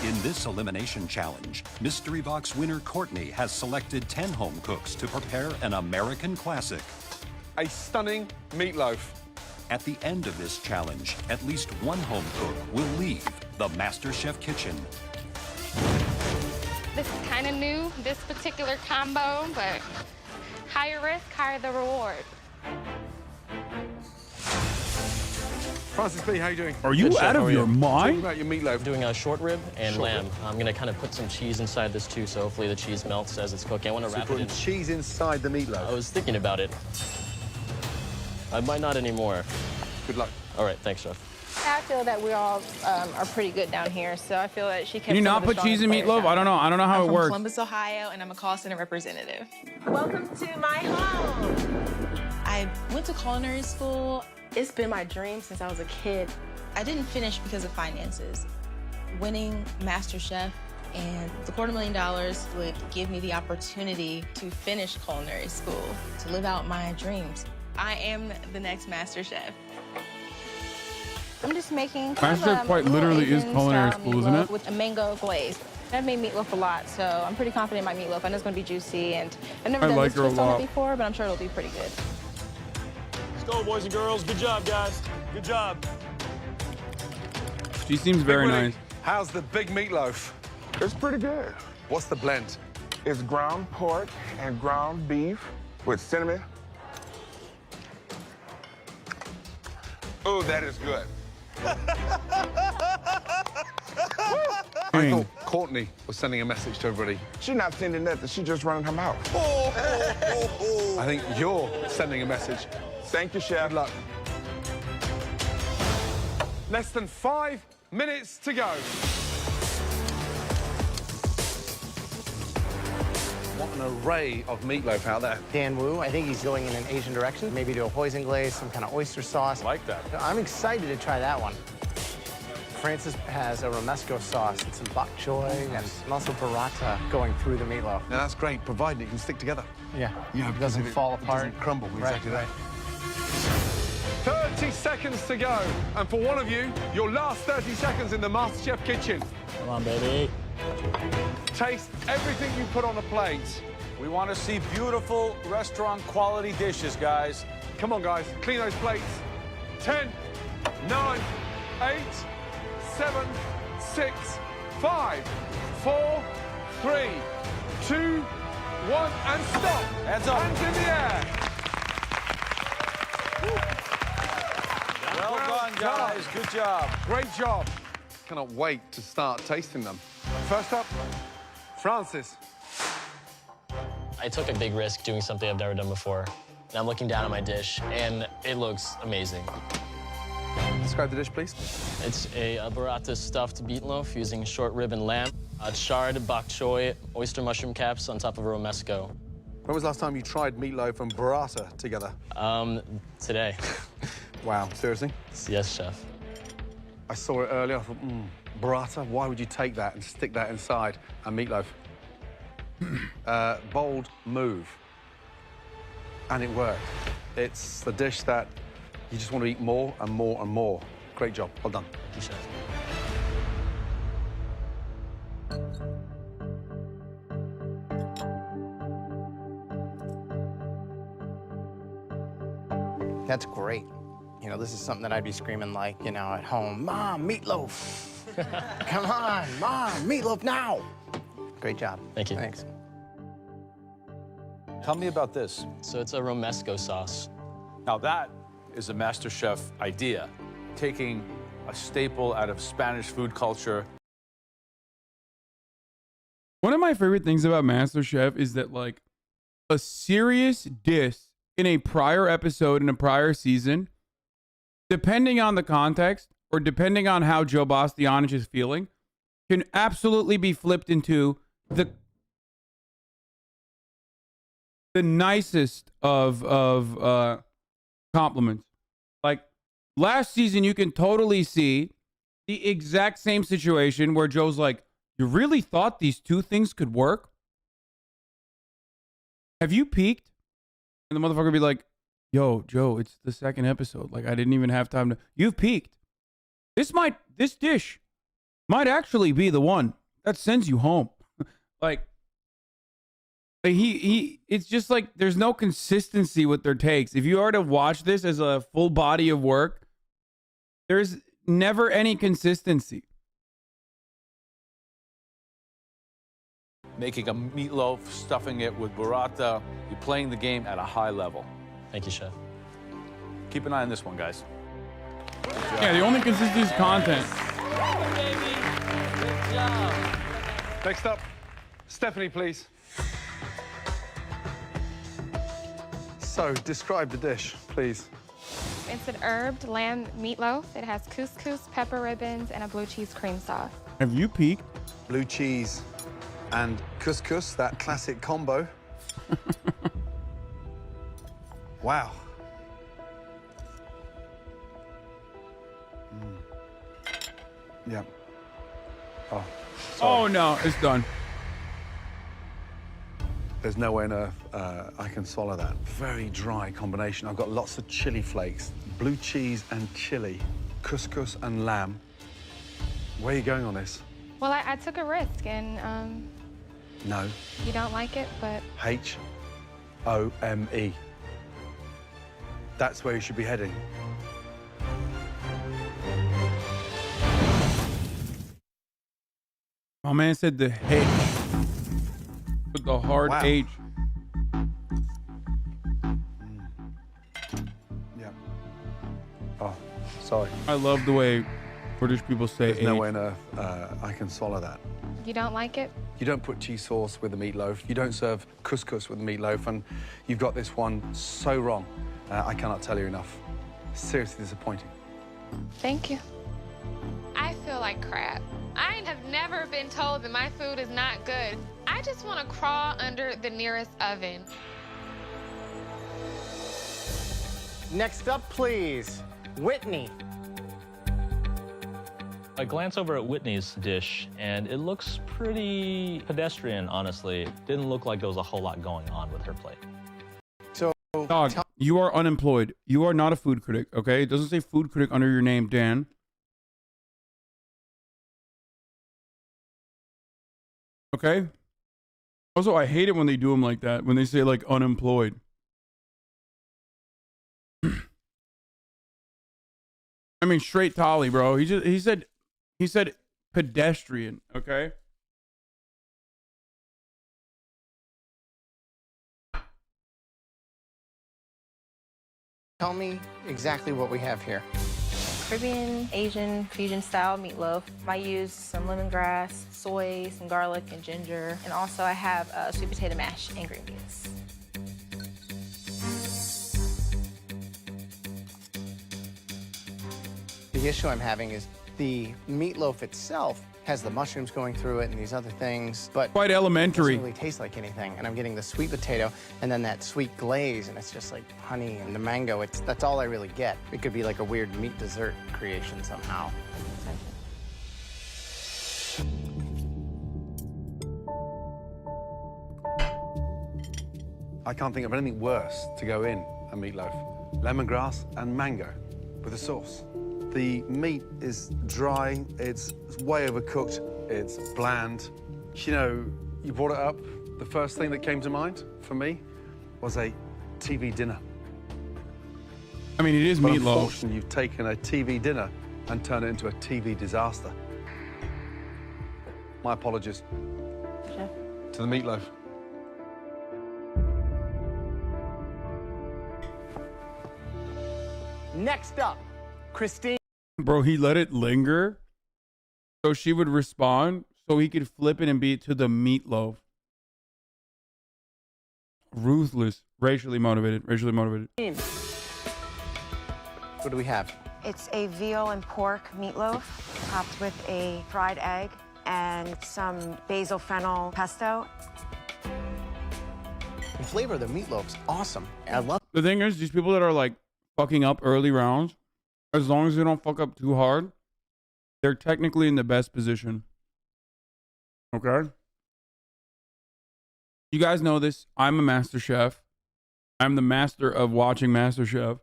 Speaker 12: In this elimination challenge, Mystery Box winner Courtney has selected 10 home cooks to prepare an American classic.
Speaker 4: A stunning meatloaf.
Speaker 12: At the end of this challenge, at least one home cook will leave the MasterChef kitchen.
Speaker 16: This is kind of new, this particular combo, but higher risk, higher the reward.
Speaker 4: Francis B, how you doing?
Speaker 1: Are you out of your
Speaker 4: Talk
Speaker 1: mind?
Speaker 4: about your meatloaf.
Speaker 17: Doing a short rib and
Speaker 4: Short
Speaker 17: lamb.
Speaker 4: rib.
Speaker 17: I'm gonna kind of put some cheese inside this too, so hopefully the cheese melts as it's cooking. I want to
Speaker 4: So
Speaker 17: wrap
Speaker 4: you're
Speaker 17: it in.
Speaker 4: putting cheese inside the meatloaf.
Speaker 17: I was thinking about it. I might not anymore.
Speaker 4: Good luck.
Speaker 17: All right, thanks, Chef.
Speaker 16: I feel that we all are pretty good down here, so I feel that she
Speaker 1: Can you not put cheese in meatloaf? I don't know. I don't know how
Speaker 18: I'm
Speaker 1: it
Speaker 18: from
Speaker 1: works.
Speaker 18: Columbus, Ohio, and I'm a call center representative.
Speaker 6: Welcome to my home.
Speaker 18: I went to culinary school.
Speaker 6: It's been my dream since I was a kid.
Speaker 18: I didn't finish because of finances. Winning MasterChef and the $250,000 would give me the opportunity to finish culinary school, to live out my dreams. I am the next MasterChef.
Speaker 16: I'm just making
Speaker 1: MasterChef quite literally is culinary school, isn't it?
Speaker 16: With a mango glaze. I've made meatloaf a lot, so I'm pretty confident in my meatloaf. I know it's going to be juicy, and I've never done this twist on it before, but I'm sure it'll be pretty good.
Speaker 8: Let's go, boys and girls. Good job, guys. Good job.
Speaker 1: She seems very nice.
Speaker 4: How's the big meatloaf?
Speaker 5: It's pretty good.
Speaker 4: What's the blend?
Speaker 5: It's ground pork and ground beef with cinnamon. Oh, that is good.
Speaker 4: I thought Courtney was sending a message to everybody.
Speaker 5: She's not sending nothing. She's just running her mouth.
Speaker 4: I think you're sending a message.
Speaker 5: Thank you, Chef.
Speaker 4: Good luck. Less than 5 minutes to go. What an array of meatloaf out there.
Speaker 2: Dan Wu, I think he's going in an Asian direction. Maybe do a hoisin glaze, some kind of oyster sauce.
Speaker 3: I like that.
Speaker 2: I'm excited to try that one. Francis has a romesco sauce and some bok choy and also burrata going through the meatloaf.
Speaker 4: Now that's great, provided it can stick together.
Speaker 2: Yeah,
Speaker 4: Yeah,
Speaker 2: it doesn't fall apart.
Speaker 4: It doesn't crumble, exactly
Speaker 2: right.
Speaker 4: that. 30 seconds to go. And for one of you, your last 30 seconds in the MasterChef kitchen.
Speaker 17: Come on, baby.
Speaker 4: Taste everything you put on a plate.
Speaker 3: We want to see beautiful restaurant quality dishes, guys.
Speaker 4: Come on, guys, clean those plates. 10, 9, 8, 7, 6, 5, 4, 3, 2, 1, and stop.
Speaker 3: Hands up.
Speaker 4: Hands in the air.
Speaker 3: Well done, guys. Good job.
Speaker 4: Great job. Cannot wait to start tasting them. First up, Francis.
Speaker 17: I took a big risk doing something I've never done before. And I'm looking down at my dish, and it looks amazing.
Speaker 4: Describe the dish, please.
Speaker 17: It's a burrata stuffed meatloaf using short rib and lamb, chard, bok choy, oyster mushroom caps on top of a romesco.
Speaker 4: When was the last time you tried meatloaf and burrata together?
Speaker 17: Today.
Speaker 4: Wow, seriously?
Speaker 17: Yes, chef.
Speaker 4: I saw it earlier. I thought, burrata, why would you take that and stick that inside a meatloaf? Bold move. And it worked. It's the dish that you just want to eat more and more and more. Great job. Well done.
Speaker 17: Thank you, chef.
Speaker 2: That's great. You know, this is something that I'd be screaming like, you know, at home, Mom, meatloaf. Come on, Mom, meatloaf now. Great job.
Speaker 17: Thank you.
Speaker 2: Thanks.
Speaker 3: Tell me about this.
Speaker 17: So it's a romesco sauce.
Speaker 3: Now that is a MasterChef idea, taking a staple out of Spanish food culture.
Speaker 1: One of my favorite things about MasterChef is that, like, a serious dish in a prior episode in a prior season, depending on the context or depending on how Joe Bastianich is feeling, can absolutely be flipped into the nicest of compliments. Like, last season, you can totally see the exact same situation where Joe's like, you really thought these two things could work? Have you peaked? And the motherfucker would be like, yo, Joe, it's the second episode. Like, I didn't even have time to... You've peaked. This dish might actually be the one that sends you home. Like, it's just like there's no consistency with their takes. If you are to watch this as a full body of work, there's never any consistency.
Speaker 3: Making a meatloaf, stuffing it with burrata. You're playing the game at a high level.
Speaker 17: Thank you, chef.
Speaker 3: Keep an eye on this one, guys.
Speaker 1: Yeah, the only consistency is content.
Speaker 17: Baby. Good job.
Speaker 4: Next up, Stephanie, please. So, describe the dish, please.
Speaker 16: It's an herbed lamb meatloaf. It has couscous, pepper ribbons, and a blue cheese cream sauce.
Speaker 1: Have you peeked?
Speaker 4: Blue cheese and couscous, that classic combo. Wow. Yeah. Oh.
Speaker 1: Oh no, it's done.
Speaker 4: There's no way on earth I can swallow that. Very dry combination. I've got lots of chili flakes, blue cheese and chili, couscous and lamb. Where are you going on this?
Speaker 16: Well, I took a risk, and
Speaker 4: No.
Speaker 16: you don't like it, but
Speaker 4: H-O-M-E. That's where you should be heading.
Speaker 1: My man said the H with the hard
Speaker 4: Wow.
Speaker 1: H.
Speaker 4: Yeah. Oh, sorry.
Speaker 1: I love the way British people say
Speaker 4: There's no
Speaker 1: H.
Speaker 4: way on earth I can swallow that.
Speaker 16: you don't like it?
Speaker 4: You don't put cheese sauce with the meatloaf. You don't serve couscous with the meatloaf, and you've got this one so wrong. I cannot tell you enough. Seriously disappointing.
Speaker 16: Thank you.
Speaker 19: I feel like crap. I have never been told that my food is not good. I just want to crawl under the nearest oven.
Speaker 2: Next up, please, Whitney.
Speaker 15: I glance over at Whitney's dish, and it looks pretty pedestrian, honestly. Didn't look like there was a whole lot going on with her plate.
Speaker 2: So,
Speaker 1: Dog, you are unemployed. You are not a food critic, okay? It doesn't say food critic under your name, Dan. Okay? Also, I hate it when they do them like that, when they say, like, unemployed. I mean, straight Tolly, bro. He said pedestrian, okay?
Speaker 2: Tell me exactly what we have here.
Speaker 16: Caribbean, Asian, fusion style meatloaf. I use some lemongrass, soy, some garlic and ginger, and also I have sweet potato mash and green beans.
Speaker 2: The issue I'm having is the meatloaf itself has the mushrooms going through it and these other things, but
Speaker 1: quite elementary.
Speaker 2: It doesn't really taste like anything. And I'm getting the sweet potato and then that sweet glaze, and it's just like honey and the mango. That's all I really get. It could be like a weird meat dessert creation somehow.
Speaker 4: I can't think of anything worse to go in a meatloaf. Lemongrass and mango with a sauce. The meat is dry, it's way overcooked, it's bland. You know, you brought it up, the first thing that came to mind for me was a TV dinner.
Speaker 1: I mean, it is
Speaker 4: But
Speaker 1: meatloaf.
Speaker 4: unfortunately, you've taken a TV dinner and turned it into a TV disaster. My apologies.
Speaker 16: Chef.
Speaker 4: To the meatloaf.
Speaker 2: Next up, Christine.
Speaker 1: Bro, he let it linger so she would respond so he could flip it and be to the meatloaf. Ruthless. Racially motivated.
Speaker 2: What do we have?
Speaker 20: It's a veal and pork meatloaf topped with a fried egg and some basil fennel pesto.
Speaker 2: The flavor of the meatloaf's awesome. I love
Speaker 1: The thing is, these people that are like fucking up early rounds, as long as they don't fuck up too hard, they're technically in the best position. Okay? You guys know this. I'm a master chef. I'm the master of watching MasterChef.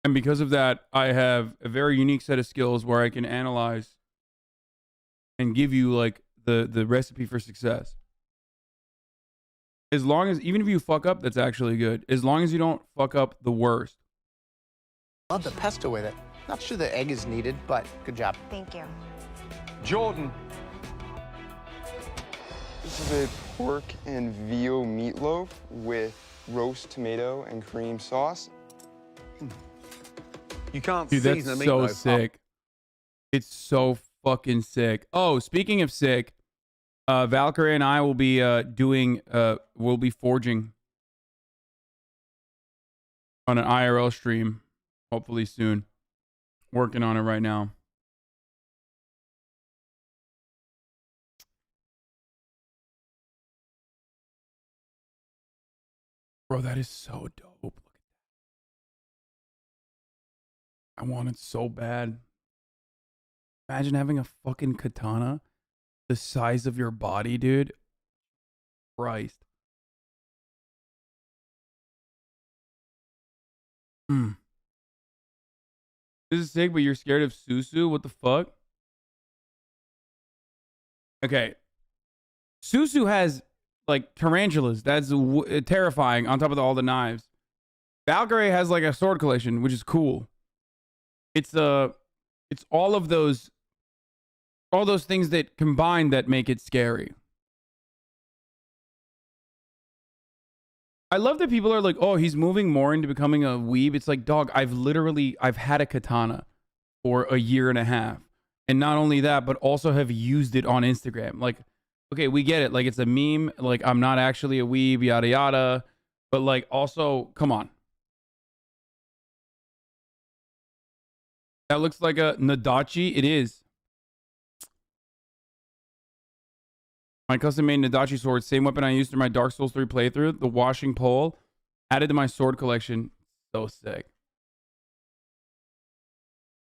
Speaker 1: And because of that, I have a very unique set of skills where I can analyze and give you like the recipe for success. As long as, even if you fuck up, that's actually good. As long as you don't fuck up the worst.
Speaker 2: the pesto with it. Not sure the egg is needed, but good job.
Speaker 20: Thank you.
Speaker 4: Jordan.
Speaker 21: This is a pork and veal meatloaf with roast tomato and cream sauce.
Speaker 4: You can't
Speaker 1: Dude, that's
Speaker 4: season a
Speaker 1: so
Speaker 4: meatloaf.
Speaker 1: sick. It's so fucking sick. Oh, speaking of sick, Valkyrie and I will be we'll be forging on an IRL stream Hopefully soon. Working on it right now. Bro, that is so dope. Look at that. I want it so bad. Imagine having a fucking katana the size of your body, dude. Christ. This is sick, but you're scared of Susu? What the fuck? Okay. Susu has, like, tarantulas. That's terrifying on top of all the knives. Valkyrie has, like, a sword collection, which is cool. It's all of those things that combine that make it scary. I love that people are like, oh, he's moving more into becoming a weeb. It's like, dog, I've had a katana for a year and a half. And not only that, but also have used it on Instagram. Like, okay, we get it. Like, it's a meme. Like, I'm not actually a weeb, yada, yada. But, like, also, come on. That looks like a Nadachi. It is. My custom-made Nadachi sword, same weapon I used in my Dark Souls 3 playthrough, the washing pole, added to my sword collection. So sick.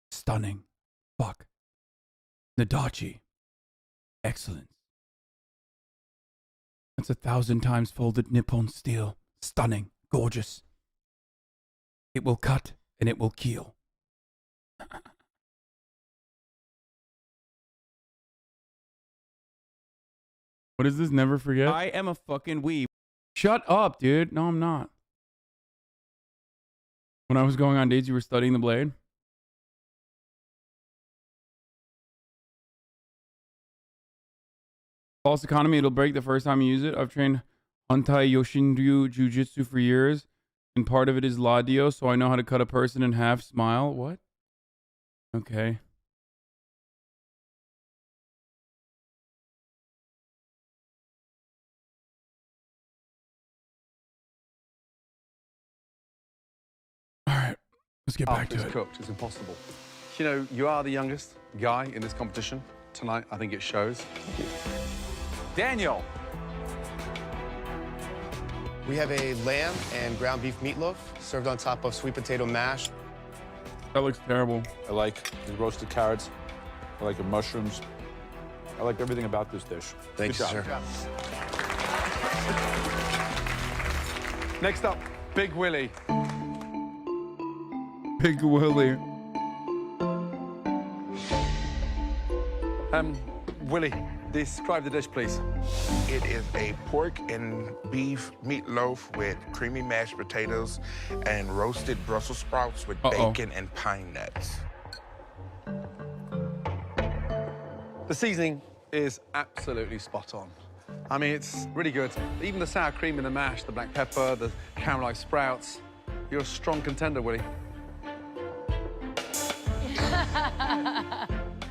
Speaker 1: Stunning. Fuck. Nadachi. Excellent. That's 1,000 times folded Nippon steel. Stunning. Gorgeous. It will cut and it will kill. What is this? Never forget? I am a fucking weeb. Shut up, dude. No, I'm not. When I was going on dates, you were studying the blade? False economy, it'll break the first time you use it. I've trained Hantai Yoshinryu Jiu-Jitsu for years, and part of it is Ladio, so I know how to cut a person in half. Smile. What? Okay. Let's get back to it.
Speaker 4: Cooked. It's impossible. You know, you are the youngest guy in this competition. Tonight, I think it shows.
Speaker 3: Daniel.
Speaker 10: We have a lamb and ground beef meatloaf served on top of sweet potato mash.
Speaker 1: That looks terrible.
Speaker 3: I like the roasted carrots. I like the mushrooms. I like everything about this dish.
Speaker 10: Thank you, sir.
Speaker 4: Next up, Big Willie.
Speaker 1: Big Willie.
Speaker 4: Willie, describe the dish, please.
Speaker 5: It is a pork and beef meatloaf with creamy mashed potatoes and roasted Brussels sprouts with bacon and pine nuts.
Speaker 4: The seasoning is absolutely spot on. I mean, it's really good. Even the sour cream in the mash, the black pepper, the caramelized sprouts. You're a strong contender, Willie.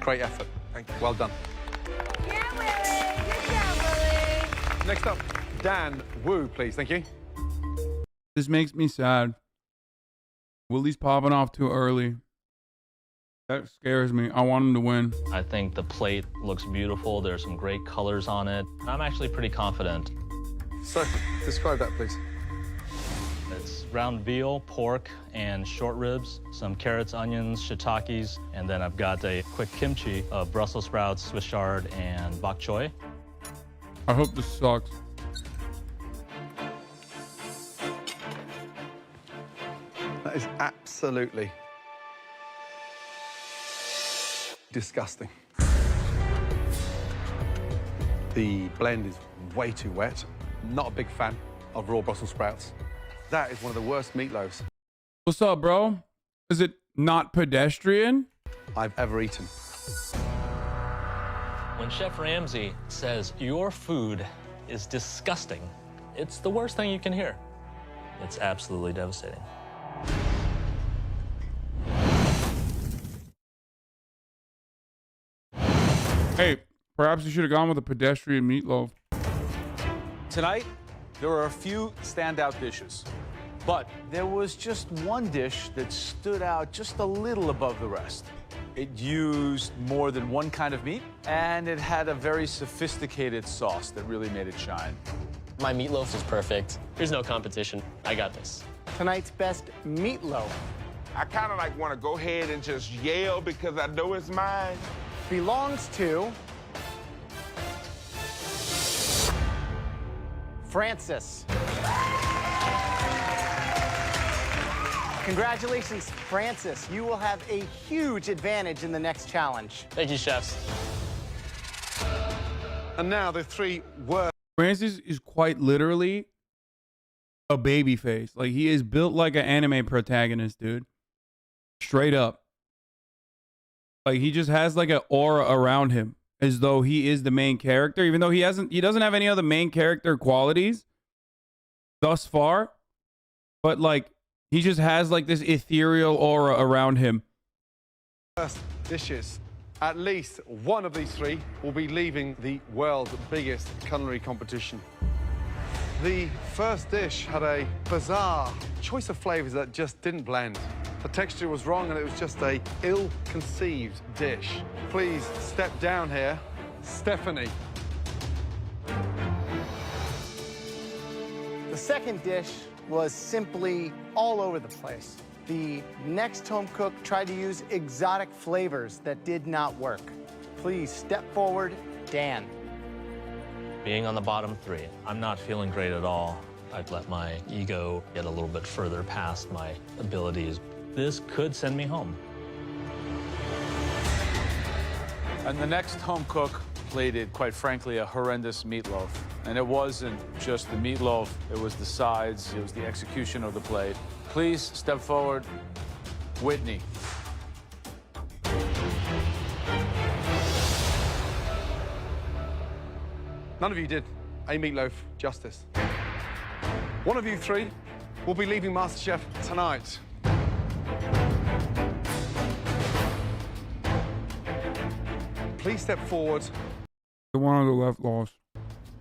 Speaker 4: Great effort. Thank you. Well done.
Speaker 19: Yeah, Willie. Good job, Willie.
Speaker 4: Next up, Dan Wu, please. Thank you.
Speaker 1: This makes me sad. Willie's popping off too early. That scares me. I want him to win.
Speaker 15: I think the plate looks beautiful. There's some great colors on it. I'm actually pretty confident.
Speaker 4: So, describe that, please.
Speaker 15: It's ground veal, pork, and short ribs, some carrots, onions, shiitakes, and then I've got a quick kimchi of Brussels sprouts, Swiss chard, and bok choy.
Speaker 1: I hope this sucks.
Speaker 4: That is absolutely disgusting. The blend is way too wet. Not a big fan of raw Brussels sprouts. That is one of the worst meatloaves
Speaker 1: What's up, bro? Is it not pedestrian?
Speaker 4: I've ever eaten.
Speaker 15: When Chef Ramsay says your food is disgusting, it's the worst thing you can hear. It's absolutely devastating.
Speaker 1: Hey, perhaps you should have gone with a pedestrian meatloaf.
Speaker 3: Tonight, there are a few standout dishes. But there was just one dish that stood out just a little above the rest. It used more than one kind of meat, and it had a very sophisticated sauce that really made it shine.
Speaker 17: My meatloaf is perfect. There's no competition. I got this.
Speaker 2: Tonight's best meatloaf
Speaker 5: I kind of like want to go ahead and just yell because I know it's mine.
Speaker 2: belongs to Francis. Congratulations, Francis. You will have a huge advantage in the next challenge.
Speaker 17: Thank you, chefs.
Speaker 4: And now the three words.
Speaker 1: Francis is quite literally a baby face. Like, he is built like an anime protagonist, dude. Straight up. Like, he just has like an aura around him as though he is the main character, even though he doesn't have any other main character qualities thus far. But like, he just has like this ethereal aura around him.
Speaker 4: First dishes. At least one of these three will be leaving the world's biggest culinary competition. The first dish had a bizarre choice of flavors that just didn't blend. The texture was wrong and it was just a ill-conceived dish. Please step down here, Stephanie.
Speaker 2: The second dish was simply all over the place. The next home cook tried to use exotic flavors that did not work. Please step forward, Dan.
Speaker 15: Being on the bottom three, I'm not feeling great at all. I've let my ego get a little bit further past my abilities. This could send me home.
Speaker 3: And the next home cook plated, quite frankly, a horrendous meatloaf. And it wasn't just the meatloaf, it was the sides, it was the execution of the plate. Please step forward, Whitney.
Speaker 4: None of you did a meatloaf justice. One of you three will be leaving MasterChef tonight. Please step forward.
Speaker 1: The one on the left lost.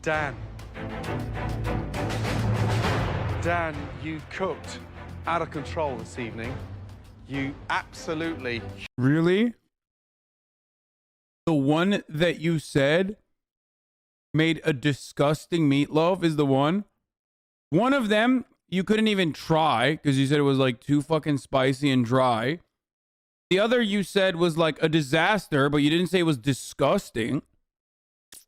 Speaker 4: Dan. Dan, you cooked out of control this evening. You absolutely...
Speaker 1: Really? The one that you said made a disgusting meatloaf is the one? One of them you couldn't even try because you said it was like too fucking spicy and dry. The other you said was like a disaster, but you didn't say it was disgusting.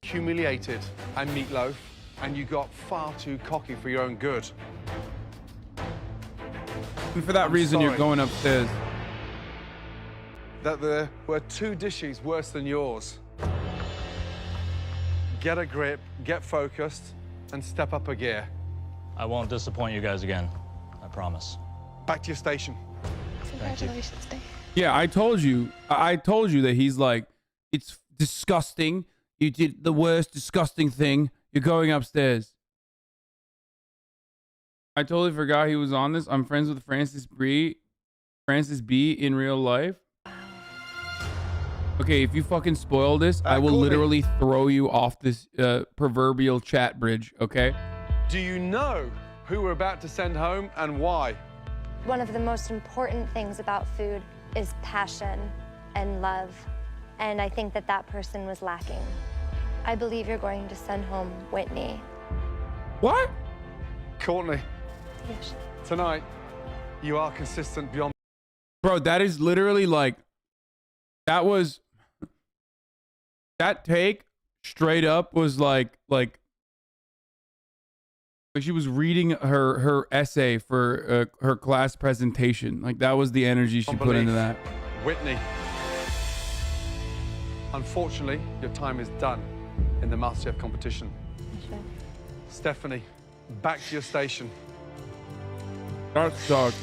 Speaker 4: Humiliated a meatloaf, and you got far too cocky for your own good.
Speaker 1: And for that reason, you're going upstairs.
Speaker 4: That there were two dishes worse than yours. Get a grip, get focused, and step up a gear.
Speaker 15: I won't disappoint you guys again. I promise.
Speaker 4: Back to your station.
Speaker 19: Congratulations, Dan.
Speaker 1: Yeah, I told you that he's like, it's disgusting. You did the worst disgusting thing. You're going upstairs. I totally forgot he was on this. I'm friends with Francis B in real life. Okay, if you fucking spoil this, I will literally throw you off this proverbial chat bridge, okay?
Speaker 4: Do you know who we're about to send home and why?
Speaker 7: One of the most important things about food is passion and love. And I think that that person was lacking. I believe you're going to send home Whitney.
Speaker 1: What?
Speaker 4: Courtney.
Speaker 7: Yes.
Speaker 4: Tonight, you are consistent beyond...
Speaker 1: Bro, that is literally like, that take straight up was like she was reading her essay for her class presentation. Like, that was the energy she put into that.
Speaker 4: Whitney. Unfortunately, your time is done in the MasterChef competition.
Speaker 7: Sure.
Speaker 4: Stephanie, back to your station.
Speaker 1: That sucks.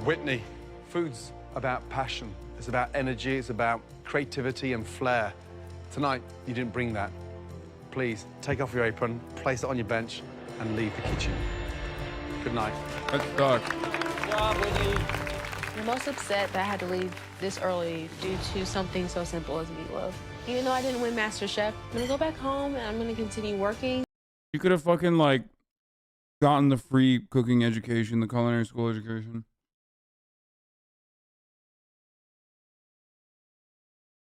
Speaker 4: Whitney, food's about passion. It's about energy. It's about creativity and flair. Tonight, you didn't bring that. Please, take off your apron, place it on your bench, and leave the kitchen. Good night.
Speaker 1: That sucks.
Speaker 11: Good job, Whitney.
Speaker 16: I'm most upset that I had to leave this early due to something so simple as meatloaf. Even though I didn't win MasterChef, I'm gonna go back home and I'm gonna continue working.
Speaker 1: You could have fucking like gotten the free cooking education, the culinary school education.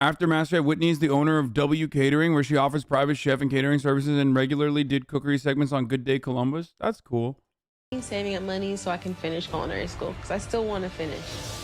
Speaker 1: After MasterChef, Whitney is the owner of W Catering, where she offers private chef and catering services and regularly did cookery segments on Good Day Columbus. That's cool.
Speaker 13: Saving up money so I can finish culinary school because I still want to finish.